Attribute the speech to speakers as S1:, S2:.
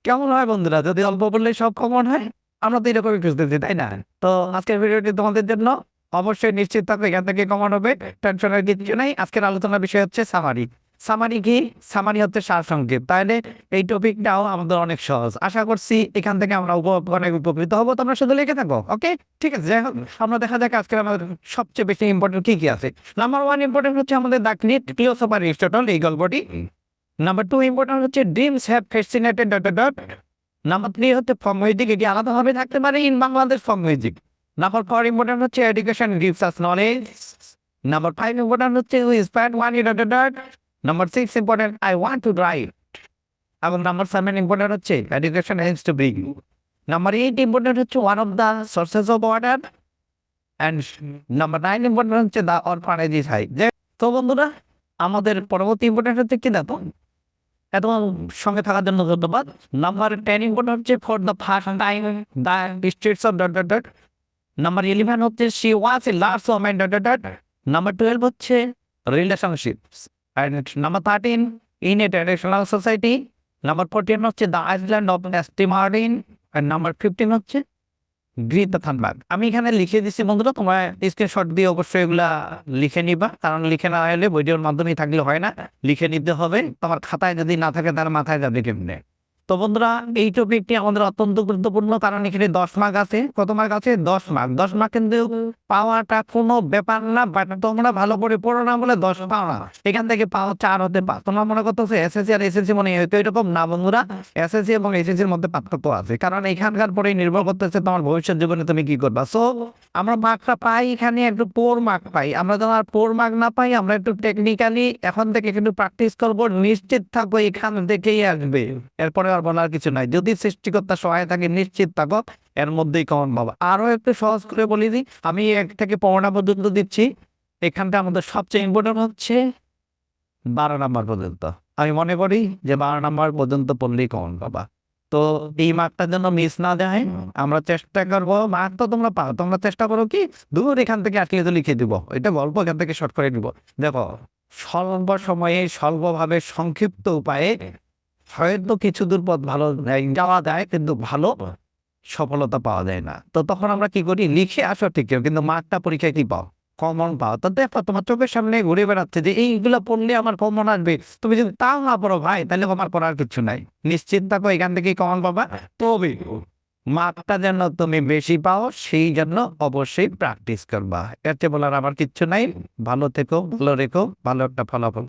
S1: কেমন হয় বন্ধুরা? যদি অল্প বললেই সব কমন হয়? আমরা তো এরকমই খুঁজতেছি, তাই না? তো আজকের ভিডিওটি তোমাদের জন্য অবশ্যই নিশ্চিত থাকো এখান থেকে কমন হবে। টেনশনের কিচ্ছু নাই। আজকের আলোচনার বিষয় হচ্ছে সামারি। সামারি কি? সামারি হচ্ছে সারসংক্ষেপ। তাহলে এই টপিকটাও আমাদের অনেক সহজ। আশা করছি এখান থেকে আমরা অনেক উপকৃত হবো। তোমরা শুধু লিখে থাকো। ওকে? ঠিক আছে। যাই হোক, আমরা দেখা যাক আজকে আমাদের সবচেয়ে বেশি ইম্পর্টেন্ট কি আছে। নাম্বার 1 ইম্পর্টেন্ট হচ্ছে আমাদের দ্য গ্রেট ফিলোসফার এরিস্টটল, এই গল্পটি। নাম্বার 2 ইম্পর্টেন্ট হচ্ছে dreams have fascinated dot dot dot. Number 3 হচ্ছে ফক মিউজিক, এটি আলাদাভাবে থাকতে পারে in Bangladesh folk music. Number 4 important হচ্ছে education gives us knowledge. Number 5 important হচ্ছে who inspired one dot dot dot. Number 6 important I want to write. এবং number 7 important হচ্ছে education helps to bring. Number 8 important হচ্ছে one of the sources of water. And number 9 important হচ্ছে the orphanage is high. তো বন্ধুরা, আমাদের পরবর্তী important হচ্ছে কি দেখো, এত সঙ্গে থাকার জন্য ধন্যবাদ। নাম্বার 10 ইম্পর্টেন্ট হচ্ছে for the first time the streets of dot dot dot. Number 11 হচ্ছে she was a large woman dot dot dot. Number 12 হচ্ছে relationships. And number 13 in a traditional society. Number 14 হচ্ছে the island of Steamarin. And number 15 হচ্ছে গ্রিতা Thunberg. আমি এখানে লিখে দিচ্ছি বন্ধুরা, তোমরা স্ক্রিনশট দিয়ে অবশ্যই এগুলা লিখে নিবা, কারণ লিখে না হলে ভিডিওর মাধ্যমে থাকলে হয় না, লিখে নিতে হবে। তোমার খাতায় যদি না থাকে তার মাথায় যাবে কেমনে। তো বন্ধুরা, এই টপিকটি আমাদের অত্যন্ত গুরুত্বপূর্ণ, কারণ এখানে 10 মার্ক আছে। কত মার্ক আছে? 10 মার্ক। 10 মার্ক কিন্তু পাওয়াটা কোনো ব্যাপার না, বাট তোমরা ভালো করে পড়ো না বলে 10 পাও না। এখান থেকে পাও 4 হতে পার। তোমরা মনে করতেছো এসএসসি আর এসএসসি মনে হয়তো এরকম না বন্ধুরা। এসএসসি এবং এসএসসির মধ্যে পার্থক্য আছে, কারণ এখানকার পরে নির্ভর করতেছে তোমার ভবিষ্যৎ জীবনে তুমি কি করবা। সো আমরা মার্কটা পাই এখানে একটু পোর মার্ক পাই। আমরা যখন আর পোর মার্ক না পাই, আমরা একটু টেকনিক্যালি এখন থেকে একটু প্র্যাকটিস করবো, নিশ্চিত থাকবো এখান থেকেই আসবে। এরপরে আর বলার কিছু নাই। যদি সৃষ্টিকর্তা সহায় থাকে, নিশ্চিত থাকো এর মধ্যেই কমন পাবা। আরো একটু সহজ করে বলি দিই, আমি 1 থেকে 15 পর্যন্ত দিচ্ছি। এখানটা আমাদের সবচেয়ে ইম্পর্টেন্ট হচ্ছে 12 নাম্বার পর্যন্ত। আমি মনে করি যে 12 নাম্বার পর্যন্ত পড়লেই কমন পাবা। তো এই মার্কটার জন্য মিস না যায় আমরা চেষ্টা করবো। মার্ক তো তোমরা পাও, তোমরা চেষ্টা করো কি দূর এখান থেকে আসলে তো লিখে দিব, এটা গল্প এখান থেকে শর্ট করে দিব। দেখো, স্বল্প সময়ে স্বল্পভাবে সংক্ষিপ্ত উপায়ে হয়তো কিছু দূর পথ ভালো যাওয়া যায়, কিন্তু ভালো সফলতা পাওয়া যায় না। তো তখন আমরা কি করি, লিখে আসো ঠিক, কিন্তু মার্কটা পরীক্ষায় কি পাও? কমন পাও। তো দেখো তোমার চোখের সামনে ঘুরে বেড়াচ্ছে যে এইগুলো পড়লে আমার কমন আসবে। তুমি যদি তাও না পড়ো ভাই, তাহলে আমার পড়ার কিছু নাই। নিশ্চিত থাকো এখান থেকেই কমন পাবা। তবে মার্কটা যেন তুমি বেশি পাও, সেই জন্য অবশ্যই প্র্যাকটিস করবা। এর চেয়ে বলার আমার কিচ্ছু নাই। ভালো থেকো, ভালো রেখো, ভালো একটা ফলাফল